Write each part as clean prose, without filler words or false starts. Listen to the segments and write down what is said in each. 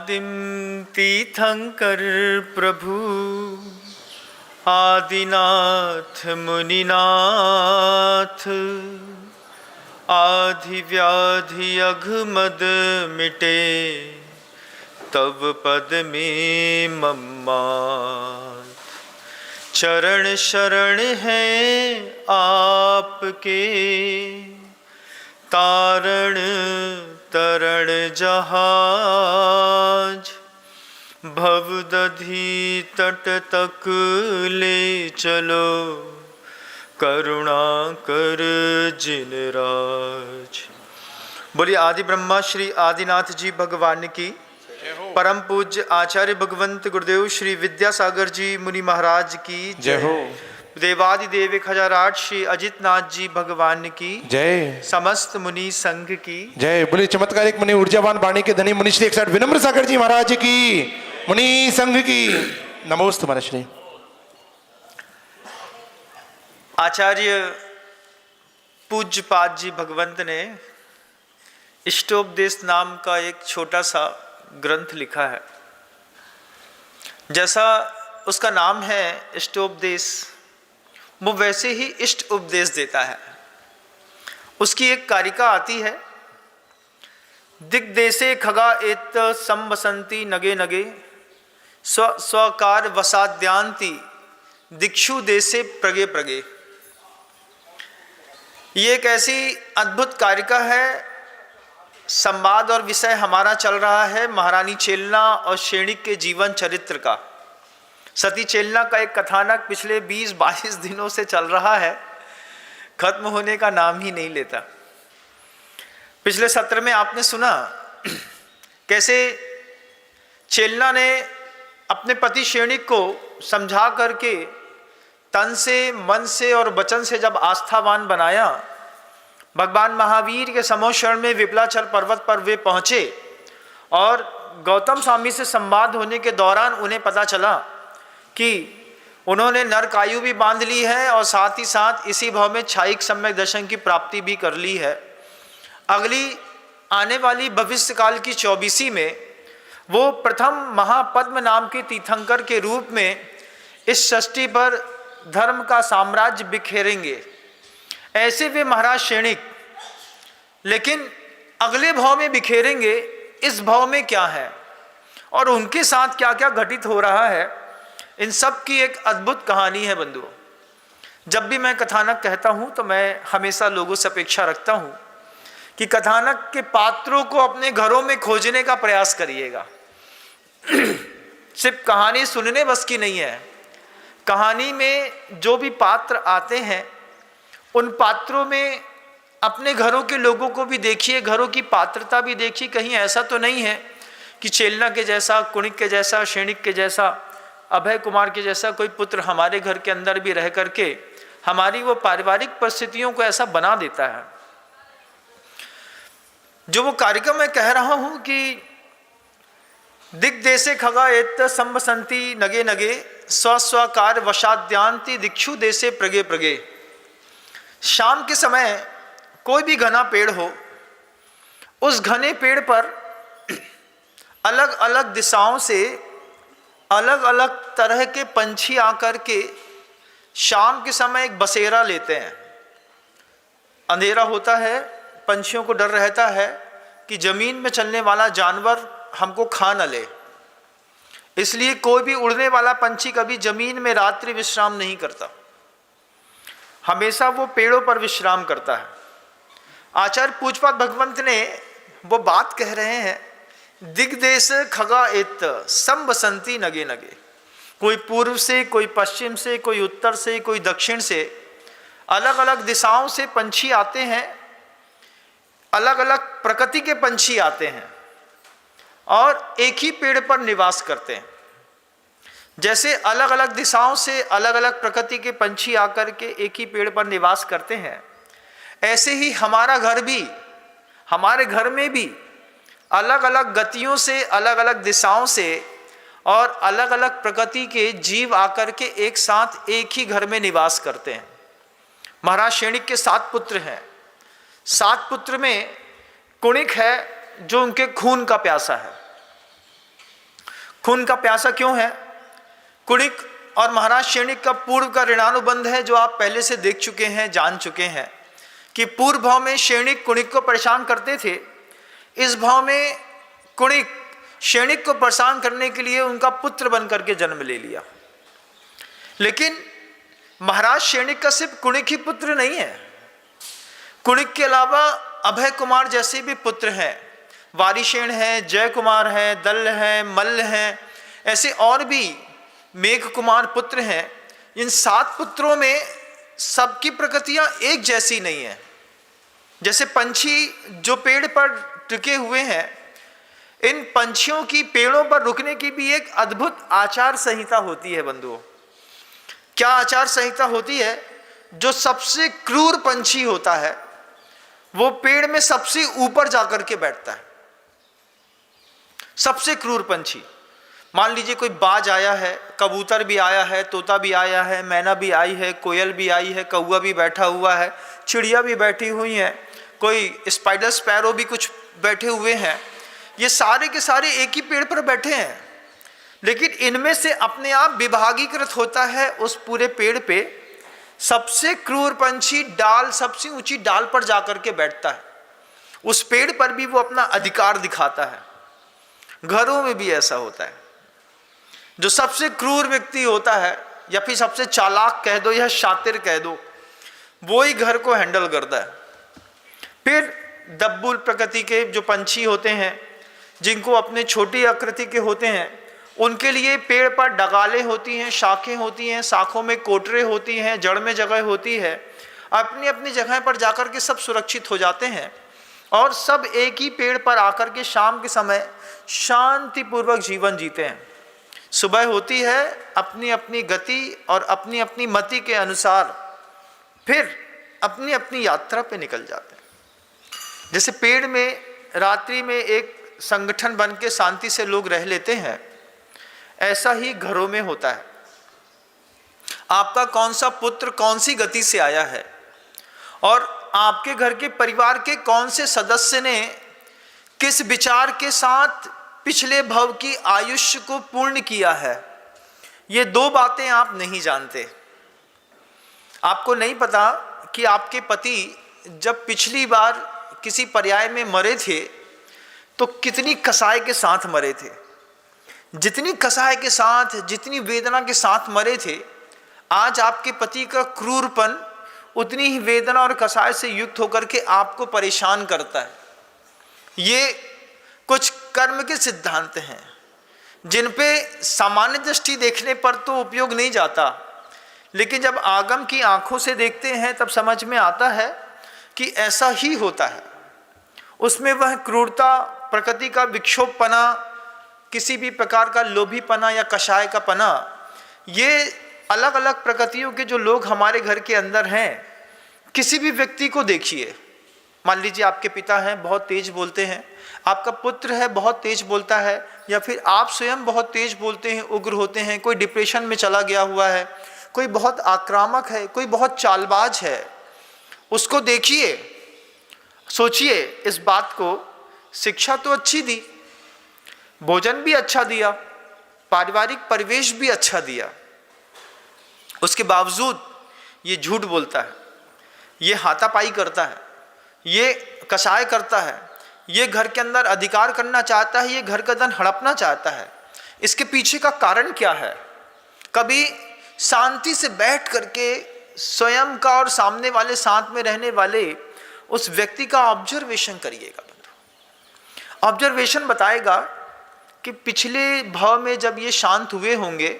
आदिम तीर्थंकर प्रभु आदिनाथ मुनिनाथ, आधि व्याधि अघमद मिटे, तब पद में मम्मात। चरण शरण है आपके, तारण तरण जहाज, भवदधि तट तक ले चलो, करुणा कर जिन राज। बोलिए आदि ब्रह्मा श्री आदिनाथ जी भगवान की, परम पूज्य आचार्य भगवंत गुरुदेव श्री विद्यासागर जी मुनि महाराज की जय हो। देवादि देव 1008 श्री अजित नाथ जी भगवान की जय। समस्त मुनि संघ की जय। बोले चमत्कारिक मुनि ऊर्जावान वाणी के धनी मुनि श्री 160 विनम्र सागर जी महाराज की, मुनि संघ की नमोस्तु महाराज श्री। आचार्य पूज्य पाद जी भगवंत ने इष्टोपदेश नाम का एक छोटा सा ग्रंथ लिखा है। जैसा उसका नाम है इष्टोपदेश, वो वैसे ही इष्ट उपदेश देता है। उसकी एक कारिका आती है, दिग्देशे खगा एत संवसंती नगे नगे, स्वकार वसाद्यांति दिक्षु देशे प्रगे प्रगे। ये एक ऐसी अद्भुत कारिका है। संवाद और विषय हमारा चल रहा है महारानी चेलना और शेणिक के जीवन चरित्र का। सती चेलना का एक कथानक पिछले 20-22 दिनों से चल रहा है, खत्म होने का नाम ही नहीं लेता। पिछले सत्र में आपने सुना कैसे चेलना ने अपने पति शेणिक को समझा करके तन से, मन से और वचन से जब आस्थावान बनाया, भगवान महावीर के समोषण में विपलाचल पर्वत पर वे पहुंचे और गौतम स्वामी से संवाद होने के दौरान उन्हें पता चला कि उन्होंने नरकायु भी बांध ली है और साथ ही साथ इसी भाव में छायिक सम्यक दर्शन की प्राप्ति भी कर ली है। अगली आने वाली भविष्यकाल की 24वीं में वो प्रथम महापद्म नाम के तीर्थंकर के रूप में इस सृष्टि पर धर्म का साम्राज्य बिखेरेंगे। ऐसे वे महाराज शेणिक, लेकिन अगले भाव में बिखेरेंगे। इस भाव में क्या है और उनके साथ क्या क्या घटित हो रहा है, इन सब की एक अद्भुत कहानी है बंधुओं। जब भी मैं कथानक कहता हूं तो मैं हमेशा लोगों से अपेक्षा रखता हूं कि कथानक के पात्रों को अपने घरों में खोजने का प्रयास करिएगा। सिर्फ कहानी सुनने बस की नहीं है, कहानी में जो भी पात्र आते हैं उन पात्रों में अपने घरों के लोगों को भी देखिए, घरों की पात्रता भी देखिए। कहीं ऐसा तो नहीं है कि चेलना के जैसा, कुणिक के जैसा, शेणिक के जैसा, अभय कुमार के जैसा कोई पुत्र हमारे घर के अंदर भी रह करके हमारी वो पारिवारिक परिस्थितियों को ऐसा बना देता है। जो वो कार्यक्रम मैं कह रहा हूं कि दिग्देशे खगा एत संवसंती नगे नगे, स्वस्वकार वशाद्यांति दिक्षु देशे प्रगे प्रगे। शाम के समय कोई भी घना पेड़ हो, उस घने पेड़ पर अलग अलग दिशाओं से अलग अलग तरह के पंछी आकर के शाम के समय एक बसेरा लेते हैं। अंधेरा होता है, पंछियों को डर रहता है कि जमीन में चलने वाला जानवर हमको खा न ले, इसलिए कोई भी उड़ने वाला पंछी कभी जमीन में रात्रि विश्राम नहीं करता, हमेशा वो पेड़ों पर विश्राम करता है। आचार्य पूज्यपाद भगवंत ने वो बात कह रहे हैं, दिग्देश खगा एत संवसंती नगे नगे। कोई पूर्व से, कोई पश्चिम से, कोई उत्तर से, कोई दक्षिण से, अलग अलग दिशाओं से पंछी आते हैं, अलग अलग प्रकृति के पंछी आते हैं और एक ही पेड़ पर निवास करते हैं। जैसे अलग अलग दिशाओं से अलग अलग प्रकृति के पंछी आकर के एक ही पेड़ पर निवास करते हैं, ऐसे ही हमारा घर भी, हमारे घर में भी अलग अलग गतियों से, अलग अलग दिशाओं से और अलग अलग प्रकृति के जीव आकर के एक साथ एक ही घर में निवास करते हैं। महाराज शेणिक के 7 पुत्र हैं। 7 पुत्र में कुणिक है जो उनके खून का प्यासा है। खून का प्यासा क्यों है? कुणिक और महाराज शेणिक का पूर्व का ऋणानुबंध है, जो आप पहले से देख चुके हैं, जान चुके हैं कि पूर्व भाव में शेणिक कुणिक को परेशान करते थे। इस भाव में कुणिक शेणिक को परेशान करने के लिए उनका पुत्र बन करके जन्म ले लिया। लेकिन महाराज शेणिक का सिर्फ कुणिक ही पुत्र नहीं है, कुणिक के अलावा अभय कुमार जैसे भी पुत्र हैं, वारिशेन है, जय कुमार है, दल है, मल्ल है, ऐसे और भी मेघ कुमार पुत्र हैं। इन 7 पुत्रों में सबकी प्रकृतियां एक जैसी नहीं है। जैसे पंछी जो पेड़ पर टिके हुए हैं, इन पंछियों की पेड़ों पर रुकने की भी एक अद्भुत आचार संहिता होती है बंधुओं। क्या आचार संहिता होती है? जो सबसे क्रूर पंछी होता है वो पेड़ में सबसे ऊपर जाकर के बैठता है। सबसे क्रूर पंछी, मान लीजिए कोई बाज आया है, कबूतर भी आया है, तोता भी आया है, मैना भी आई है, कोयल भी आई है, कौवा भी बैठा हुआ है, चिड़िया भी बैठी हुई है, कोई स्पाइडर स्पैरो भी कुछ बैठे हुए हैं, ये सारे के सारे एक ही पेड़ पर बैठे हैं। लेकिन इनमें से अपने आप विभागीकृत होता है उस पूरे पेड़ पे सबसे क्रूर पंछी डाल, सबसे ऊंची डाल पर जाकर के बैठता है। उस पेड़ पर भी वो अपना अधिकार दिखाता है। घरों में भी ऐसा होता है। जो सबसे क्रूर व्यक्ति होता है, या फिर सबसे चालाक कह दो या शातिर कह दो, वो ही घर को हैंडल करता है। फिर दब्बुल प्रकृति के जो पंछी होते हैं, जिनको अपने छोटी आकृति के होते हैं, उनके लिए पेड़ पर डगालें होती हैं, शाखें होती हैं, शाखों में कोटरे होती हैं, जड़ में जगह होती है। अपनी अपनी जगह पर जाकर के सब सुरक्षित हो जाते हैं और सब एक ही पेड़ पर आकर के शाम के समय शांतिपूर्वक जीवन जीते हैं। सुबह होती है, अपनी अपनी गति और अपनी अपनी मति के अनुसार फिर अपनी अपनी यात्रा पे निकल जाते हैं। जैसे पेड़ में रात्रि में एक संगठन बन के शांति से लोग रह लेते हैं, ऐसा ही घरों में होता है। आपका कौन सा पुत्र कौन सी गति से आया है और आपके घर के परिवार के कौन से सदस्य ने किस विचार के साथ पिछले भव की आयुष्य को पूर्ण किया है, ये 2 बातें आप नहीं जानते। आपको नहीं पता कि आपके पति जब पिछली बार किसी पर्याय में मरे थे तो कितनी कसाई के साथ मरे थे। जितनी कसाई के साथ, जितनी वेदना के साथ मरे थे, आज आपके पति का क्रूरपन उतनी ही वेदना और कसाई से युक्त होकर के आपको परेशान करता है। ये कुछ कर्म के सिद्धांत हैं जिन पे सामान्य दृष्टि देखने पर तो उपयोग नहीं जाता, लेकिन जब आगम की आंखों से देखते हैं तब समझ में आता है कि ऐसा ही होता है। उसमें वह क्रूरता, प्रकृति का विक्षोभपना, किसी भी प्रकार का लोभीपना या कषाय का पना, ये अलग अलग प्रकृतियों के जो लोग हमारे घर के अंदर हैं, किसी भी व्यक्ति को देखिए। मान लीजिए आपके पिता हैं, बहुत तेज बोलते हैं, आपका पुत्र है, बहुत तेज बोलता है, या फिर आप स्वयं बहुत तेज बोलते हैं, उग्र होते हैं, कोई डिप्रेशन में चला गया हुआ है, कोई बहुत आक्रामक है, कोई बहुत चालबाज है, उसको देखिए, सोचिए इस बात को। शिक्षा तो अच्छी दी, भोजन भी अच्छा दिया, पारिवारिक परिवेश भी अच्छा दिया, उसके बावजूद ये झूठ बोलता है, ये हाथापाई करता है, ये कसाय करता है, ये घर के अंदर अधिकार करना चाहता है, ये घर का धन हड़पना चाहता है। इसके पीछे का कारण क्या है? कभी शांति से बैठ करके स्वयं का और सामने वाले साथ में रहने वाले उस व्यक्ति का ऑब्जर्वेशन करिएगा। ऑब्जर्वेशन बताएगा कि पिछले भाव में जब ये शांत हुए होंगे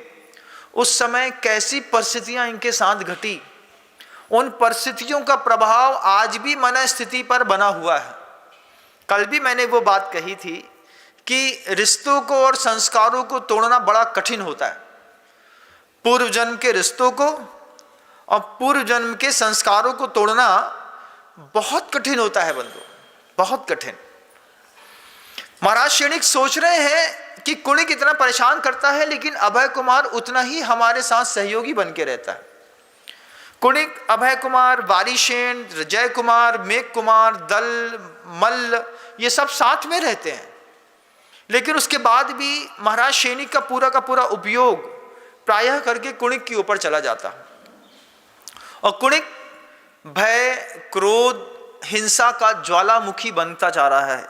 उस समय कैसी परिस्थितियां इनके साथ घटी। उन परिस्थितियों का प्रभाव आज भी मन स्थिति पर बना हुआ है। कल भी मैंने वो बात कही थी कि रिश्तों को और संस्कारों को तोड़ना बड़ा कठिन होता है। पूर्व जन्म के रिश्तों को और पूर्व जन्म के संस्कारों को तोड़ना बहुत कठिन होता है बंधु, बहुत कठिन। महाराज शेणिक सोच रहे हैं कि कुणिक इतना परेशान करता है, लेकिन अभय कुमार उतना ही हमारे साथ सहयोगी बन के रहता है। कुणिक, अभय कुमार, वारिशेन, जय कुमार, मेघ कुमार, दल, मल्ल, ये सब साथ में रहते हैं। लेकिन उसके बाद भी महाराज सैनिक का पूरा उपयोग प्रायः करके कुणिक के ऊपर चला जाता। और कुणिक भय, क्रोध, हिंसा का ज्वालामुखी बनता जा रहा है।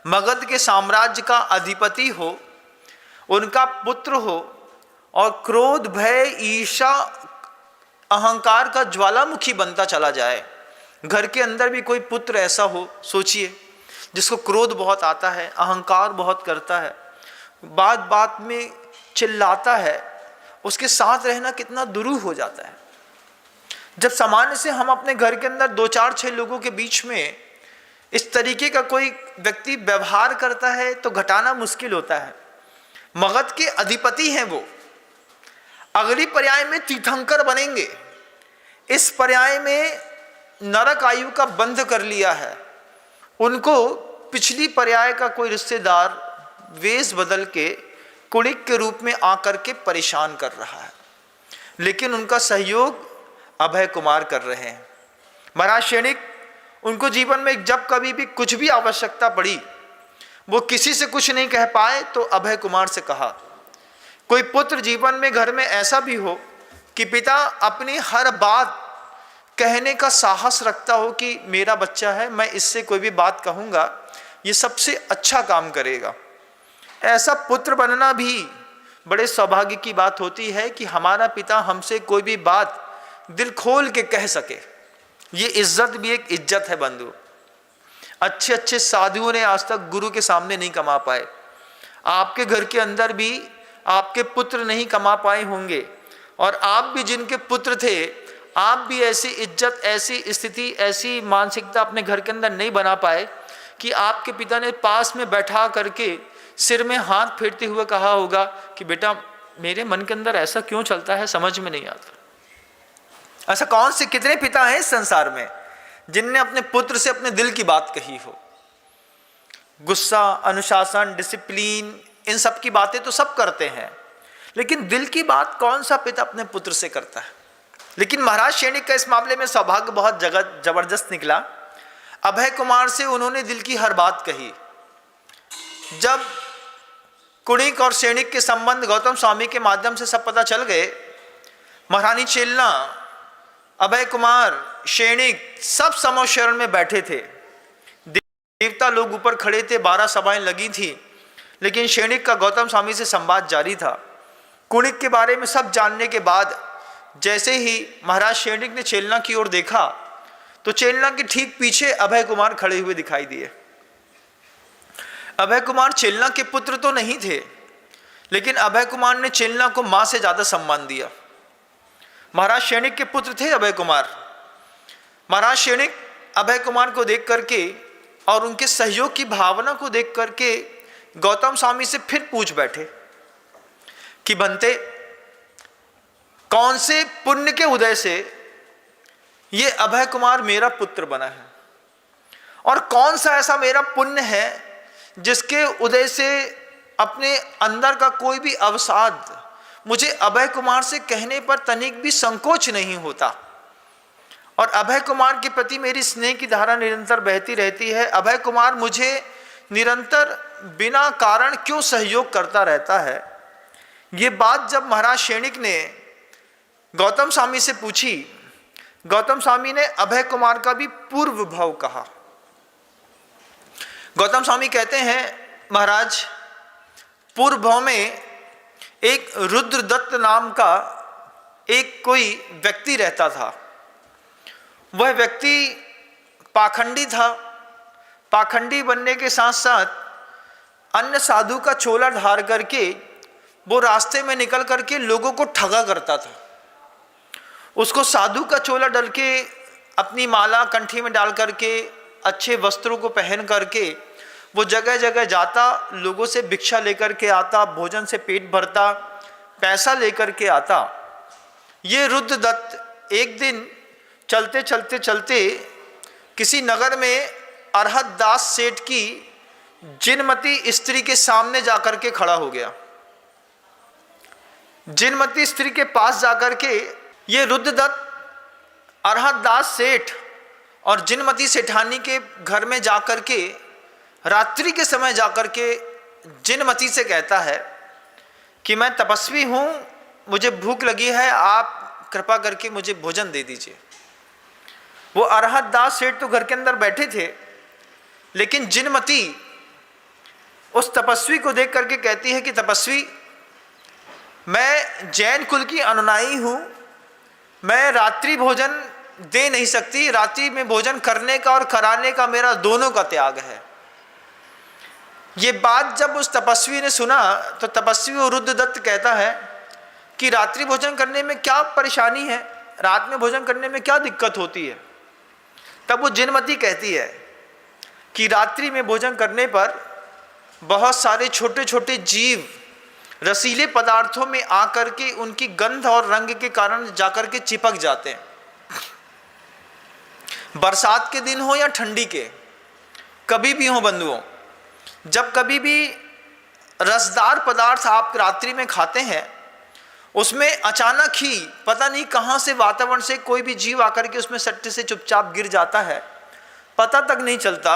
मगध के साम्राज्य का अधिपति हो, उनका पुत्र हो, और क्रोध, भय, ईर्ष्या, अहंकार का ज्वालामुखी बनता चला जाए। घर के अंदर भी कोई पुत्र ऐसा हो, सोचिए, जिसको क्रोध बहुत आता है, अहंकार बहुत करता है, बात बात में चिल्लाता है, उसके साथ रहना कितना दुरूह हो जाता है। जब सामान्य से हम अपने घर के अंदर 2, 4, 6 लोगों के बीच में इस तरीके का कोई व्यक्ति व्यवहार करता है तो घटाना मुश्किल होता है। मगध के अधिपति हैं वो, अगली पर्याय में तीर्थंकर बनेंगे। इस पर्याय में नरक आयु का बंध कर लिया है। उनको पिछली पर्याय का कोई रिश्तेदार वेश बदल के कुणिक के रूप में आकर के परेशान कर रहा है, लेकिन उनका सहयोग अभय कुमार कर रहे हैं। महाराज सैनिक उनको जीवन में जब कभी भी कुछ भी आवश्यकता पड़ी, वो किसी से कुछ नहीं कह पाए तो अभय कुमार से कहा। कोई पुत्र जीवन में घर में ऐसा भी हो कि पिता अपनी हर बात कहने का साहस रखता हो कि मेरा बच्चा है, मैं इससे कोई भी बात कहूँगा ये सबसे अच्छा काम करेगा। ऐसा पुत्र बनना भी बड़े सौभाग्य की बात होती है कि हमारा पिता हमसे कोई भी बात दिल खोल के कह सके। ये इज्जत भी एक इज्जत है बंधु। अच्छे अच्छे साधुओं ने आज तक गुरु के सामने नहीं कमा पाए। आपके घर के अंदर भी आपके पुत्र नहीं कमा पाए होंगे, और आप भी जिनके पुत्र थे, आप भी ऐसी इज्जत, ऐसी स्थिति, ऐसी मानसिकता अपने घर के अंदर नहीं बना पाए कि आपके पिता ने पास में बैठा करके सिर में हाथ फेरते हुए कहा होगा कि बेटा मेरे मन के अंदर ऐसा क्यों चलता है, समझ में नहीं आता। ऐसा कौन से कितने पिता हैं इस संसार में जिनने अपने पुत्र से अपने दिल की बात कही हो। गुस्सा, अनुशासन, डिसिप्लिन, इन सब की बातें तो सब करते हैं, लेकिन दिल की बात कौन सा पिता अपने पुत्र से करता है। लेकिन महाराज सैनिक का इस मामले में सौभाग्य बहुत जबरदस्त निकला। अभय कुमार से उन्होंने दिल की हर बात कही। जब कुणिक और सैनिक के संबंध गौतम स्वामी के माध्यम से सब पता चल गए, महारानी चेलना, अभय कुमार, सैनिक सब समोशरण में बैठे थे। देवता लोग ऊपर खड़े थे, 12 सभाएं लगी थी, लेकिन सैनिक का गौतम स्वामी से संवाद जारी था। कुणिक के बारे में सब जानने के बाद जैसे ही महाराज सैनिक ने चेलना की ओर देखा तो चेलना के ठीक पीछे अभय कुमार खड़े हुए दिखाई दिए। अभय कुमार चेलना के पुत्र तो नहीं थे, लेकिन अभय कुमार ने चेलना को मां से ज्यादा सम्मान दिया। महाराज सैनिक के पुत्र थे अभय कुमार। महाराज सैनिक अभय कुमार को देख करके और उनके सहयोग की भावना को देख करके गौतम स्वामी से फिर पूछ बैठे कि बनते, कौन से पुण्य के उदय से ये अभय कुमार मेरा पुत्र बना है, और कौन सा ऐसा मेरा पुण्य है जिसके उदय से अपने अंदर का कोई भी अवसाद मुझे अभय कुमार से कहने पर तनिक भी संकोच नहीं होता। और अभय कुमार के प्रति मेरी स्नेह की धारा निरंतर बहती रहती है। अभय कुमार मुझे निरंतर बिना कारण क्यों सहयोग करता रहता है। ये बात जब महाराज सैनिक ने गौतम स्वामी से पूछी, गौतम स्वामी ने अभय कुमार का भी पूर्व भाव कहा। गौतम स्वामी कहते हैं, महाराज पूर्व भाव में एक रुद्रदत्त नाम का एक कोई व्यक्ति रहता था। वह व्यक्ति पाखंडी था। पाखंडी बनने के साथ साथ अन्य साधु का चोला धार करके वो रास्ते में निकल करके लोगों को ठगा करता था। उसको साधु का चोला डाल के, अपनी माला कंठी में डाल करके, अच्छे वस्त्रों को पहन करके वो जगह जगह जाता, लोगों से भिक्षा लेकर के आता, भोजन से पेट भरता, पैसा लेकर के आता। ये रुद्रदत्त एक दिन चलते चलते चलते किसी नगर में अरहत दास सेठ की जिनमती स्त्री के सामने जाकर के खड़ा हो गया। जिनमती स्त्री के पास जाकर के ये रुद्रदत्त अरहत दास सेठ और जिनमती सेठानी के घर में जाकर के रात्रि के समय जाकर के जिनमती से कहता है कि मैं तपस्वी हूँ, मुझे भूख लगी है, आप कृपा करके मुझे भोजन दे दीजिए। वो अरहत दास सेठ तो घर के अंदर बैठे थे, लेकिन जिनमती उस तपस्वी को देख करके कहती है कि तपस्वी, मैं जैन कुल की अनुयायी हूँ, मैं रात्रि भोजन दे नहीं सकती, रात्रि में भोजन करने का और कराने का मेरा दोनों का त्याग है। ये बात जब उस तपस्वी ने सुना तो तपस्वी रुद्रदत्त कहता है कि रात्रि भोजन करने में क्या परेशानी है, रात में भोजन करने में क्या दिक्कत होती है। तब वो जिनमती कहती है कि रात्रि में भोजन करने पर बहुत सारे छोटे छोटे जीव रसीले पदार्थों में आकर के उनकी गंध और रंग के कारण जाकर के चिपक जाते हैं। बरसात के दिन हो या ठंडी के, कभी भी हो बंधुओं, जब कभी भी रसदार पदार्थ आप रात्रि में खाते हैं, उसमें अचानक ही पता नहीं कहां से वातावरण से कोई भी जीव आकर के उसमें सट्टे से चुपचाप गिर जाता है, पता तक नहीं चलता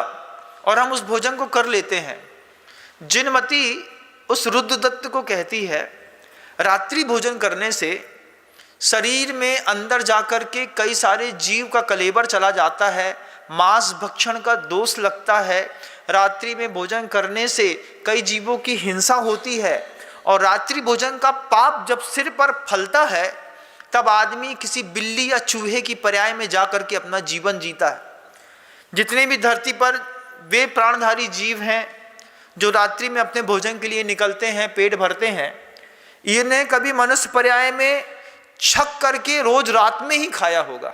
और हम उस भोजन को कर लेते हैं। जिनमती उस रुद्रदत्त को कहती है, रात्रि भोजन करने से शरीर में अंदर जाकर के कई सारे जीव का कलेबर चला जाता है, मांस भक्षण का दोष लगता है, रात्रि में भोजन करने से कई जीवों की हिंसा होती है और रात्रि भोजन का पाप जब सिर पर फलता है तब आदमी किसी बिल्ली या चूहे की पर्याय में जाकर के अपना जीवन जीता है। जितने भी धरती पर वे प्राणधारी जीव हैं जो रात्रि में अपने भोजन के लिए निकलते हैं, पेट भरते हैं, इन्हें कभी मनुष्य पर्याय में छक करके रोज रात में ही खाया होगा।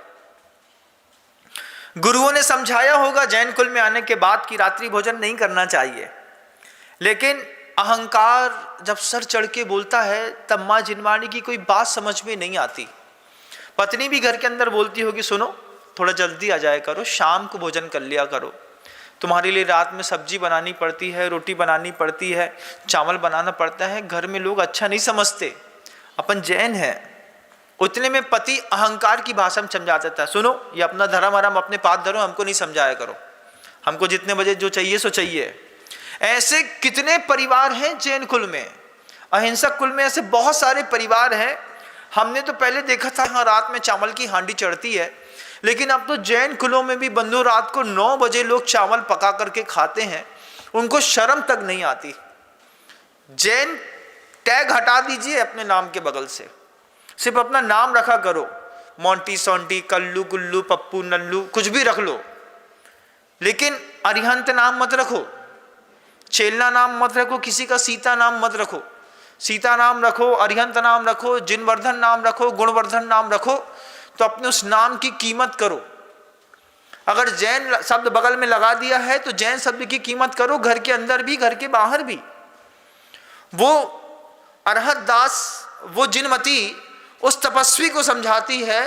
गुरुओं ने समझाया होगा जैन कुल में आने के बाद कि रात्रि भोजन नहीं करना चाहिए, लेकिन अहंकार जब सर चढ़ के बोलता है तब माँ जिनवाणी की कोई बात समझ में नहीं आती। पत्नी भी घर के अंदर बोलती होगी, सुनो थोड़ा जल्दी आ जाया करो, शाम को भोजन कर लिया करो, तुम्हारे लिए रात में सब्जी बनानी पड़ती है, रोटी बनानी पड़ती है, चावल बनाना पड़ता है, घर में लोग अच्छा नहीं समझते, अपन जैन हैं। उतने में पति अहंकार की भाषा में समझा देता है, सुनो ये अपना धर्म आराम अपने पास धरो, हमको नहीं समझाया करो, हमको जितने बजे जो चाहिए सो चाहिए। ऐसे कितने परिवार हैं जैन कुल में, अहिंसक कुल में ऐसे बहुत सारे परिवार हैं। हमने तो पहले देखा था हाँ रात में चावल की हांडी चढ़ती है, लेकिन अब तो जैन कुलों में भी बंधु रात को 9 बजे लोग चावल पका करके खाते हैं, उनको शर्म तक नहीं आती। जैन टैग हटा दीजिए अपने नाम के बगल से, सिर्फ अपना नाम रखा करो, मोंटी सोंटी, कल्लू गुल्लू, पप्पू नल्लू, कुछ भी रख लो, लेकिन अरिहंत नाम मत रखो, चेलना नाम मत रखो, किसी का सीता नाम मत रखो। सीता नाम रखो, अरिहंत नाम रखो, जिनवर्धन नाम रखो, गुणवर्धन नाम रखो, तो अपने उस नाम की कीमत करो। अगर जैन शब्द बगल में लगा दिया है तो जैन शब्द की कीमत करो, घर के अंदर भी घर के बाहर भी। वो अरहत दास, वो जिनमती उस तपस्वी को समझाती है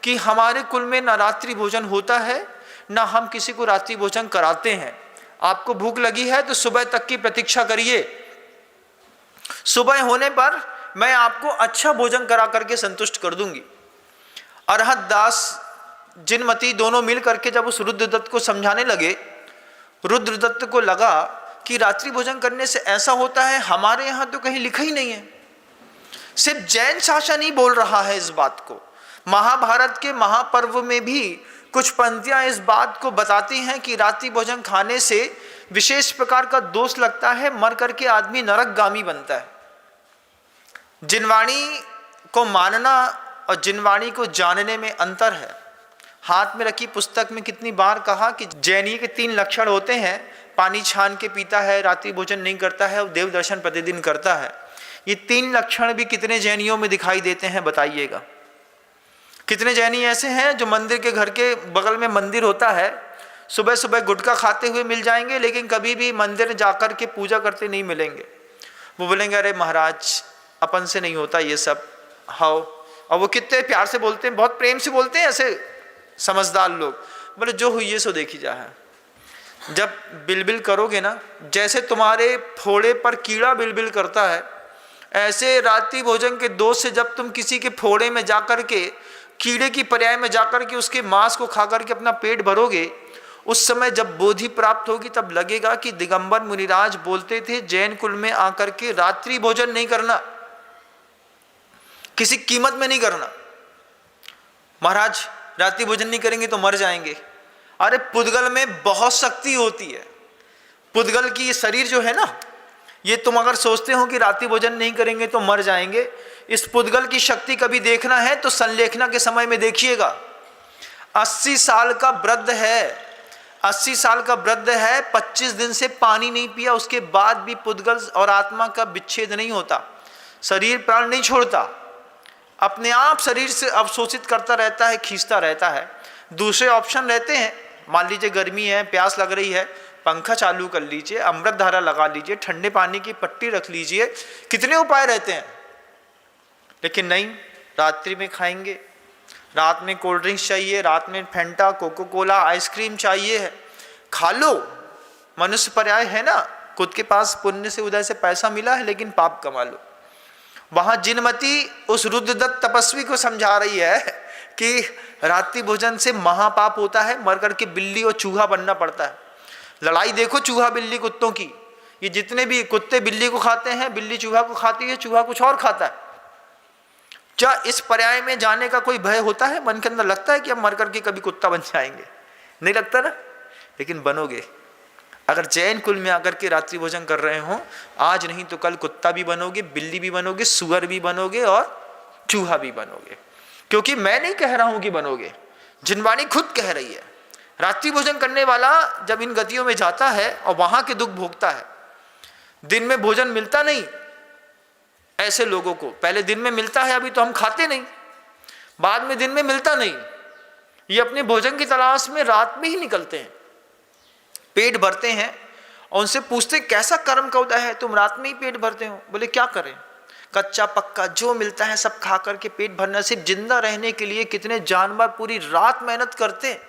कि हमारे कुल में न रात्रि भोजन होता है, न हम किसी को रात्रि भोजन कराते हैं। आपको भूख लगी है तो सुबह तक की प्रतीक्षा करिए, सुबह होने पर मैं आपको अच्छा भोजन करा करके संतुष्ट कर दूंगी। अरहत दास जिनमती दोनों मिल करके जब उस रुद्रदत्त को समझाने लगे, रुद्रदत्त को लगा कि रात्रि भोजन करने से ऐसा होता है, हमारे यहाँ तो कहीं लिखा ही नहीं है। सिर्फ जैन शासन ही बोल रहा है इस बात को। महाभारत के महापर्व में भी कुछ पंक्तियां इस बात को बताती हैं कि रात्रि भोजन खाने से विशेष प्रकार का दोष लगता है, मर करके आदमी नरकगामी बनता है। जिनवाणी को मानना और जिनवाणी को जानने में अंतर है। हाथ में रखी पुस्तक में कितनी बार कहा कि जैनी के 3 लक्षण होते हैं, पानी छान के पीता है, रात्रि भोजन नहीं करता है और देव दर्शन प्रतिदिन करता है। ये 3 लक्षण भी कितने जैनियों में दिखाई देते हैं बताइएगा। कितने जैनी ऐसे हैं जो मंदिर के घर के बगल में मंदिर होता है, सुबह सुबह गुटखा खाते हुए मिल जाएंगे, लेकिन कभी भी मंदिर जाकर के पूजा करते नहीं मिलेंगे। वो बोलेंगे अरे महाराज अपन से नहीं होता ये सब, हाओ। और वो कितने प्यार से बोलते हैं, बहुत प्रेम से बोलते हैं ऐसे समझदार लोग, बोले जो हुई है सो देखी जा है। जब बिलबिल करोगे ना, जैसे तुम्हारे फोड़े पर कीड़ा बिलबिल करता है, ऐसे रात्रि भोजन के दोष से जब तुम किसी के फोड़े में जाकर के कीड़े की पर्याय में जाकर के उसके मांस को खा करके अपना पेट भरोगे उस समय जब बोधि प्राप्त होगी तब लगेगा कि दिगंबर मुनिराज बोलते थे जैन कुल में आकर के रात्रि भोजन नहीं करना, किसी कीमत में नहीं करना। महाराज रात्रि भोजन नहीं करेंगे तो मर जाएंगे। अरे पुद्गल में बहुत शक्ति होती है। पुद्गल की ये शरीर जो है ना, ये तुम अगर सोचते हो कि रात्रि भोजन नहीं करेंगे तो मर जाएंगे, इस पुद्गल की शक्ति कभी देखना है तो संलेखना के समय में देखिएगा। 80 साल का वृद्ध है, 80 साल का वृद्ध है, 25 दिन से पानी नहीं पिया, उसके बाद भी पुद्गल और आत्मा का विच्छेद नहीं होता, शरीर प्राण नहीं छोड़ता, अपने आप शरीर से अवशोषित करता रहता है, खींचता रहता है। दूसरे ऑप्शन रहते हैं, मान लीजिए गर्मी है, प्यास लग रही है, पंखा चालू कर लीजिए, अमृत धारा लगा लीजिए, ठंडे पानी की पट्टी रख लीजिए, कितने उपाय रहते हैं। लेकिन नहीं, रात्रि में खाएंगे, रात में कोल्ड ड्रिंक्स चाहिए, रात में फेंटा, कोको कोला, आइसक्रीम चाहिए है, खा लो। मनुष्य पर्याय है ना, खुद के पास पुण्य से उदय से पैसा मिला है लेकिन पाप कमा लो। वहां जिनमती उस रुद्रदत्त तपस्वी को समझा रही है कि रात्रि भोजन से महापाप होता है, मर करके बिल्ली और चूहा बनना पड़ता है। लड़ाई देखो चूहा बिल्ली कुत्तों की, ये जितने भी कुत्ते बिल्ली को खाते हैं, बिल्ली चूहा को खाती है, चूहा कुछ और खाता है। क्या इस पर्याय में जाने का कोई भय होता है? मन के अंदर लगता है कि हम मर करके कभी कुत्ता बन जाएंगे? नहीं लगता ना, लेकिन बनोगे। अगर जैन कुल में आकर के रात्रि भोजन कर रहे हो, आज नहीं तो कल कुत्ता भी बनोगे, बिल्ली भी बनोगे, सुअर भी बनोगे और चूहा भी बनोगे। क्योंकि मैं नहीं कह रहा हूं कि बनोगे, जिनवाणी खुद कह रही है। रात्रि भोजन करने वाला जब इन गतियों में जाता है और वहां के दुख भोगता है, दिन में भोजन मिलता नहीं ऐसे लोगों को, पहले दिन में मिलता है, अभी तो हम खाते नहीं, बाद में दिन में मिलता नहीं, ये अपने भोजन की तलाश में रात में ही निकलते हैं, पेट भरते हैं और उनसे पूछते कैसा कर्म का उदय है, तुम रात में ही पेट भरते हो? बोले क्या करें, कच्चा पक्का जो मिलता है सब खा करके पेट भरना। सिर्फ जिंदा रहने के लिए कितने जानवर पूरी रात मेहनत करते हैं।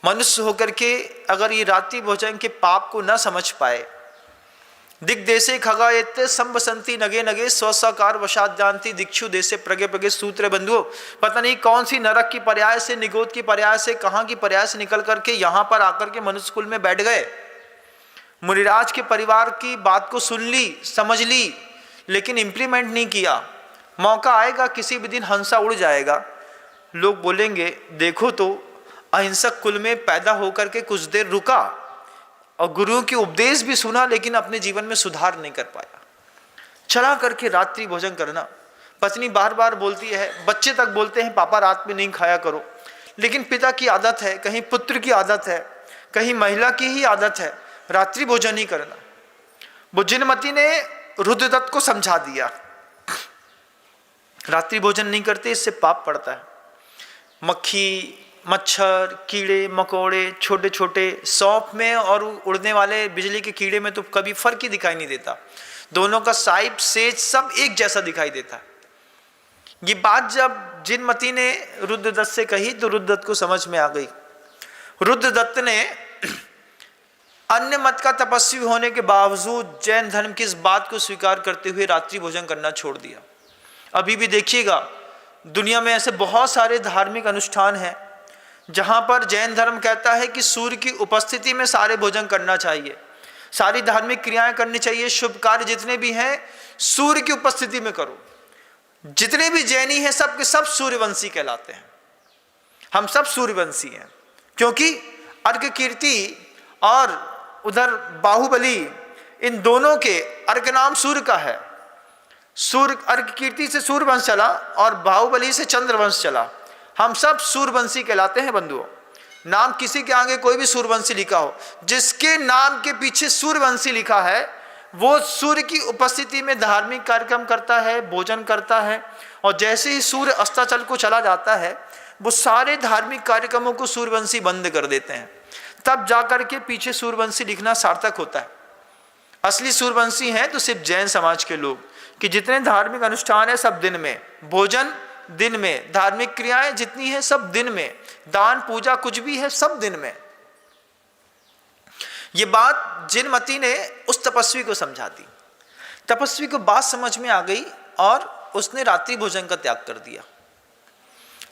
मनुष्य होकर के अगर ये रात्रि भोजन के पाप को न समझ पाए, दिग्देशे खगायते संबसंती नगे नगे स्वसाकार वशाद्यांति दिक्षु देशे प्रगे प्रगे सूत्र बंधुओं। पता नहीं कौन सी नरक की पर्याय से, निगोद की पर्याय से, कहाँ की पर्याय से निकल करके यहाँ पर आकर के मनुष्य कुल में बैठ गए। मुनिराज के परिवार की बात को सुन ली, समझ ली, लेकिन इंप्लीमेंट नहीं किया। मौका आएगा किसी भी दिन हंसा उड़ जाएगा, लोग बोलेंगे देखो तो अहिंसक कुल में पैदा होकर के कुछ देर रुका और गुरुओं के उपदेश भी सुना, लेकिन अपने जीवन में सुधार नहीं कर पाया। चला करके रात्रि भोजन करना, पत्नी बार बार बोलती है, बच्चे तक बोलते हैं पापा रात में नहीं खाया करो, लेकिन पिता की आदत है, कहीं पुत्र की आदत है, कहीं महिला की ही आदत है रात्रि भोजन ही करना। वो जिनमती ने रुद्रदत्त को समझा दिया, रात्रि भोजन नहीं करते इससे पाप पड़ता है। मक्खी, मच्छर, कीड़े मकोड़े, छोटे छोटे, सौंफ में और उड़ने वाले बिजली के कीड़े में तो कभी फर्क ही दिखाई नहीं देता, दोनों का साइप सेज सब एक जैसा दिखाई देता है। ये बात जब जिनमती ने रुद्रदत्त से कही तो रुद्रदत्त को समझ में आ गई। रुद्रदत्त ने अन्य मत का तपस्वी होने के बावजूद जैन धर्म की इस बात को स्वीकार करते हुए रात्रि भोजन करना छोड़ दिया। अभी भी देखिएगा दुनिया में ऐसे बहुत सारे धार्मिक अनुष्ठान हैं जहां पर जैन धर्म कहता है कि सूर्य की उपस्थिति में सारे भोजन करना चाहिए, सारी धार्मिक क्रियाएं करनी चाहिए, शुभ कार्य जितने भी हैं सूर्य की उपस्थिति में करो। जितने भी जैनी हैं सब के सब सूर्यवंशी कहलाते हैं, हम सब सूर्यवंशी हैं, क्योंकि अर्घ कीर्ति और उधर बाहुबली, इन दोनों के अर्घ नाम सूर्य का है। सूर्य अर्घ कीर्ति से सूर्यवंश चला और बाहुबली से चंद्रवंश चला। हम सब सूर्यवंशी कहलाते हैं बंधुओं। नाम किसी के आगे कोई भी सूर्यवंशी लिखा हो, जिसके नाम के पीछे सूर्यवंशी लिखा है वो सूर्य की उपस्थिति में धार्मिक कार्यक्रम करता है, भोजन करता है, और जैसे ही सूर्य अस्ताचल को चला जाता है वो सारे धार्मिक कार्यक्रमों को सूर्यवंशी बंद कर देते हैं। तब जाकर के पीछे सूर्यवंशी लिखना सार्थक होता है। असली सूर्यवंशी हैं तो सिर्फ जैन समाज के लोग, कि जितने धार्मिक अनुष्ठान है सब दिन में, भोजन दिन में, धार्मिक क्रियाएं जितनी है सब दिन में, दान पूजा कुछ भी है सब दिन में। ये बात जिनमती ने उस तपस्वी को समझा दी। तपस्वी को बात समझ में आ गई और उसने रात्रि भोजन का त्याग कर दिया।